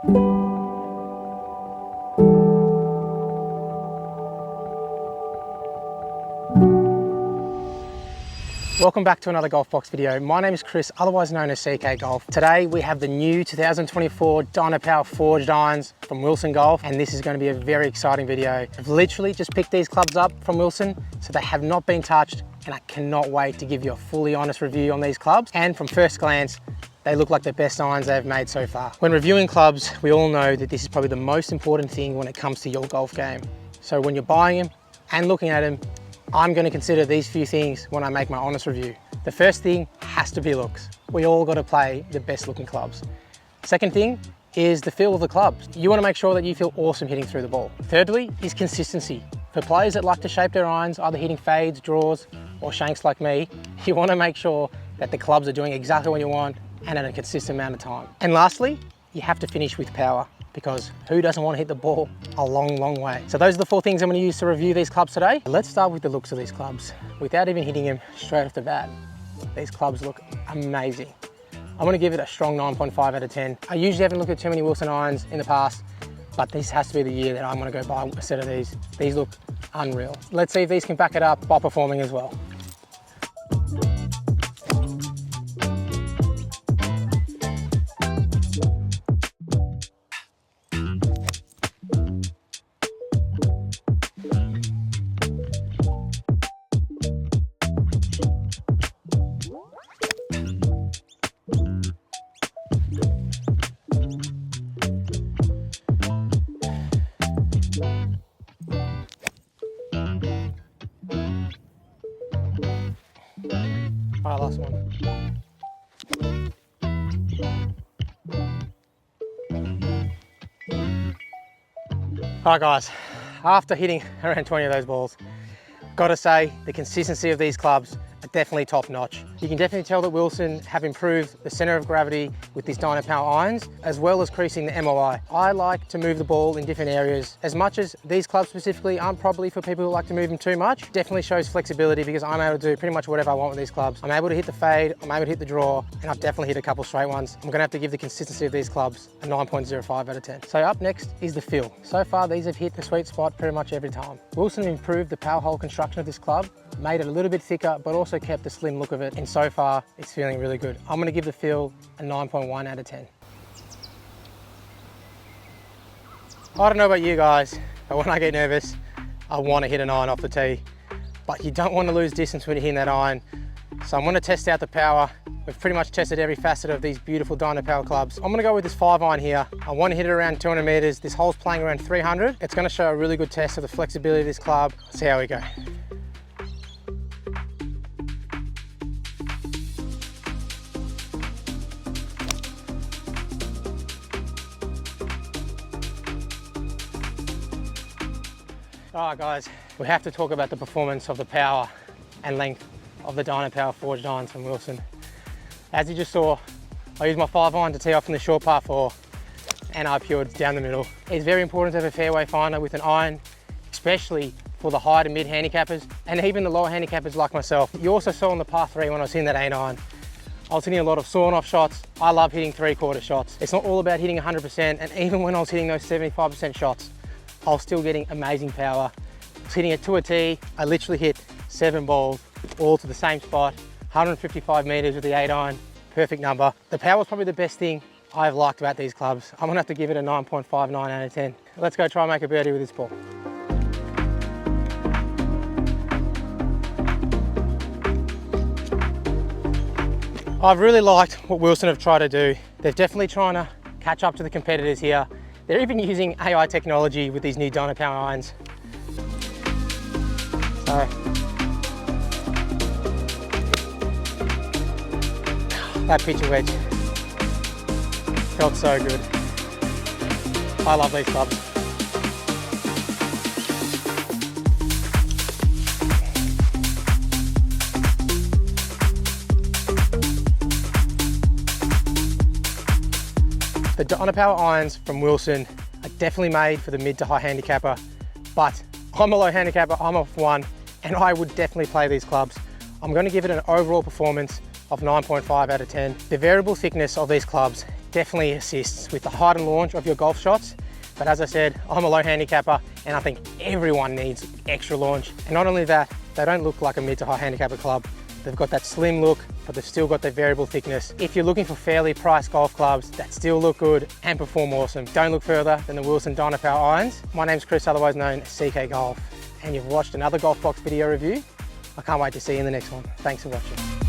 Welcome back to another Golf Box video. My name is Chris, otherwise known as CK Golf. Today we have the new 2024 Dynapower Forged Irons from Wilson Golf, and this is going to be a very exciting video. I've literally just picked these clubs up from Wilson, so they have not been touched, and I cannot wait to give you a fully honest review on these clubs. And from first glance, they look like the best irons they've made so far. When reviewing clubs, we all know that this is probably the most important thing when it comes to your golf game. So when you're buying them and looking at them, I'm going to consider these few things when I make my honest review. The first thing has to be looks. We all got to play the best looking clubs. Second thing is the feel of the clubs. You want to make sure that you feel awesome hitting through the ball. Thirdly is consistency. For players that like to shape their irons, either hitting fades, draws, or shanks like me, you want to make sure that the clubs are doing exactly what you want and at a consistent amount of time. And lastly, you have to finish with power, because who doesn't want to hit the ball a long, long way? So those are the four things I'm going to use to review these clubs today. Let's start with the looks of these clubs. Without even hitting them straight off the bat, these clubs look amazing. I'm going to give it a strong 9.5 out of 10. I usually haven't looked at too many Wilson irons in the past, but this has to be the year that I'm going to go buy a set of these. These look unreal. Let's see if these can back it up while performing as well. All right, last one. All right guys, after hitting around 20 of those balls, gotta say the consistency of these clubs are definitely top notch. You can definitely tell that Wilson have improved the center of gravity with these Dynapower irons, as well as creasing the MOI. I like to move the ball in different areas. As much as these clubs specifically aren't probably for people who like to move them too much, definitely shows flexibility because I'm able to do pretty much whatever I want with these clubs. I'm able to hit the fade, I'm able to hit the draw, and I've definitely hit a couple straight ones. I'm gonna have to give the consistency of these clubs a 9.05 out of 10. So up next is the feel. So far, these have hit the sweet spot pretty much every time. Wilson improved the power hole construction of this club, made it a little bit thicker, but also kept the slim look of it, and so far it's feeling really good. I'm gonna give the feel a 9.1 out of 10. I don't know about you guys, but when I get nervous, I want to hit an iron off the tee, but you don't want to lose distance when you're hitting that iron. So I'm going to test out the power. We've pretty much tested every facet of these beautiful Dynapower clubs. I'm going to go with this 5 iron here. I want to hit it around 200 meters. This hole's playing around 300. It's going to show a really good test of the flexibility of this club. Let's see how we go. All right guys, we have to talk about the performance of the power and length of the Dynapower Forged irons from Wilson. As you just saw, I used my 5 iron to tee off from the short par 4 and I pured down the middle. It's very important to have a fairway finder with an iron, especially for the high to mid handicappers and even the lower handicappers like myself. You also saw on the par 3 when I was hitting that 8 iron, I was hitting a lot of sawn off shots. I love hitting 3/4 shots. It's not all about hitting 100%, and even when I was hitting those 75% shots, I was still getting amazing power. I was hitting it to a tee. I literally hit 7 balls, all to the same spot, 155 meters with the 8 iron, perfect number. The power is probably the best thing I've liked about these clubs. I'm gonna have to give it a 9.59 out of 10. Let's go try and make a birdie with this ball. I've really liked what Wilson have tried to do. They're definitely trying to catch up to the competitors here. They're even using AI technology with these new Dynapower irons. So, that pitching wedge felt so good. I love these clubs. The Dynapower irons from Wilson are definitely made for the mid to high handicapper, but I'm a low handicapper, I'm off 1, and I would definitely play these clubs. I'm going to give it an overall performance of 9.5 out of 10. The variable thickness of these clubs definitely assists with the height and launch of your golf shots. But as I said, I'm a low handicapper and I think everyone needs extra launch. And not only that, they don't look like a mid to high handicapper club. They've got that slim look, but they've still got their variable thickness. If you're looking for fairly priced golf clubs that still look good and perform awesome, don't look further than the Wilson Dynapower irons. My name's Chris, otherwise known as CK Golf, and you've watched another Golf Box video review. I can't wait to see you in the next one. Thanks for watching.